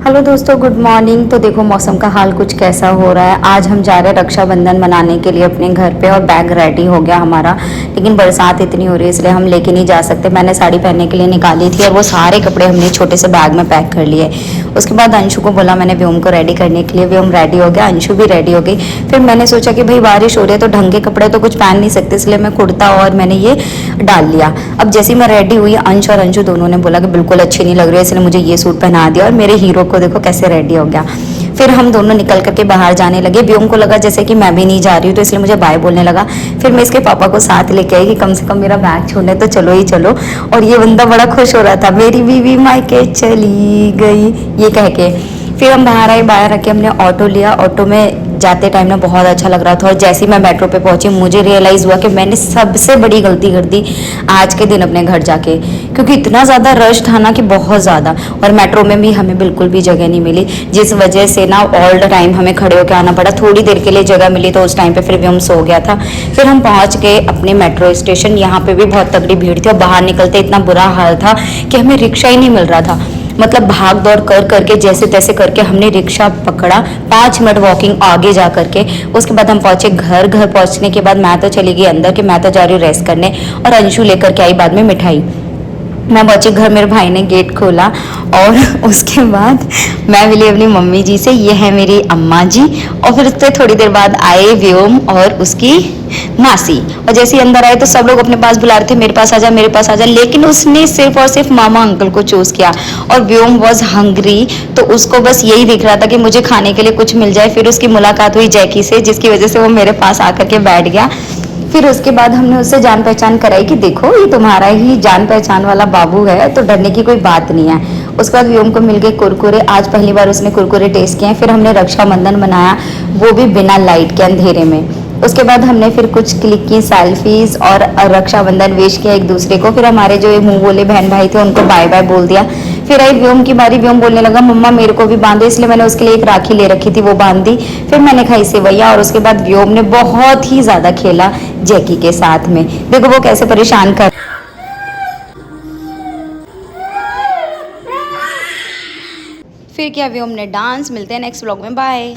Hello दोस्तों, good morning. तो देखो मौसम का हाल कुछ कैसा हो रहा है। आज हम जा रहे हैं रक्षाबंधन मनाने के लिए अपने घर पे और बैग रेडी हो गया हमारा, लेकिन बरसात इतनी हो रही है इसलिए हम लेके नहीं जा सकते। मैंने साड़ी पहनने के लिए निकाली थी और वो सारे कपड़े हमने छोटे से बैग में पैक कर लिए। उसके बाद अंशु को बोला मैंने व्योम को रेडी करने के लिए, व्योम रेडी हो गया, अंशु भी रेडी हो गई। फिर मैंने सोचा कि भाई बारिश हो रही है तो ढंग के कपड़े तो कुछ पहन नहीं सकते, इसलिए मैं कुर्ता और मैंने ये डाल लिया। अब जैसे ही मैं रेडी हुई, अंश और अंशु दोनों ने बोला कि बिल्कुल अच्छी नहीं लग रही है, इसलिए मुझे ये सूट पहना दिया और मेरे हीरो को देखो कैसे रेडी हो गया। फिर हम दोनों निकल करके बाहर जाने लगे। व्योम को लगा जैसे कि मैं भी नहीं जा रही हूँ, तो इसलिए मुझे बाय बोलने लगा। फिर मैं इसके पापा को साथ लेके आई कि कम से कम मेरा बैग छोड़ने तो चलो ही चलो। और ये बंदा बड़ा खुश हो रहा था, मेरी बीवी मायके चली गई ये कह के। फिर हम बाहर आए, बाहर आके हमने ऑटो लिया। ऑटो में जाते टाइम ना बहुत अच्छा लग रहा था, और जैसे ही मैं मेट्रो पे पहुंची मुझे रियलाइज़ हुआ कि मैंने सबसे बड़ी गलती कर दी आज के दिन अपने घर जाके, क्योंकि इतना ज़्यादा रश था ना कि बहुत ज़्यादा। और मेट्रो में भी हमें बिल्कुल भी जगह नहीं मिली, जिस वजह से ना ऑल द टाइम हमें खड़े होकर आना पड़ा। थोड़ी देर के लिए जगह मिली तो उस टाइम पे फिर भी हम सो गया था। फिर हम पहुंच गए अपने मेट्रो स्टेशन। यहाँ पे भी बहुत तगड़ी भीड़ थी और बाहर निकलते इतना बुरा हाल था कि हमें रिक्शा ही नहीं मिल रहा था। मतलब भाग दौड़ कर करके जैसे तैसे करके हमने रिक्शा पकड़ा, 5 मिनट वॉकिंग आगे जा करके। उसके बाद हम पहुंचे घर। घर पहुंचने के बाद मैं तो चली गई अंदर कि मैं तो जा रही हूँ रेस्ट करने, और अंशु लेकर के आई बाद में मिठाई। मैं पहुंची घर, मेरे भाई ने गेट खोला और उसके बाद मैं मिली अपनी मम्मी जी से, ये है मेरी अम्मा जी। और फिर उससे थोड़ी देर बाद आए व्योम और उसकी मासी। और जैसे ही अंदर आए तो सब लोग अपने पास बुला रहे थे, मेरे पास आजा मेरे पास आजा, लेकिन उसने सिर्फ और सिर्फ मामा अंकल को चूज किया। और व्योम वॉज हंग्री, तो उसको बस यही दिख रहा था कि मुझे खाने के लिए कुछ मिल जाए। फिर उसकी मुलाकात हुई जैकी से, जिसकी वजह से वो मेरे पास आकर के बैठ गया। फिर उसके बाद हमने उससे जान पहचान कराई कि देखो ये तुम्हारा ही जान पहचान वाला बाबू है, तो डरने की कोई बात नहीं है। उसके बाद व्योम को मिल गए कुरकुरे। आज पहली बार उसने कुरकुरे टेस्ट किए हैं। फिर हमने रक्षाबंधन मनाया, वो भी बिना लाइट के, अंधेरे में। उसके बाद हमने फिर कुछ क्लिक की सेल्फीज और रक्षाबंधन विश किया एक दूसरे को। फिर हमारे जो मुंह बोले बहन भाई थे उनको बाय बाय बोल दिया। फिर आई व्योम की बारी। व्योम बोलने लगा मम्मा मेरे को भी बांधो, इसलिए मैंने उसके लिए एक राखी ले रखी थी, वो बांध दी। फिर मैंने खाई सेवैया, और उसके बाद व्योम ने बहुत ही ज्यादा खेला जैकी के साथ में। देखो वो कैसे परेशान कर। फिर किया व्योम ने डांस। मिलते हैं नेक्स्ट व्लॉग में, बाय।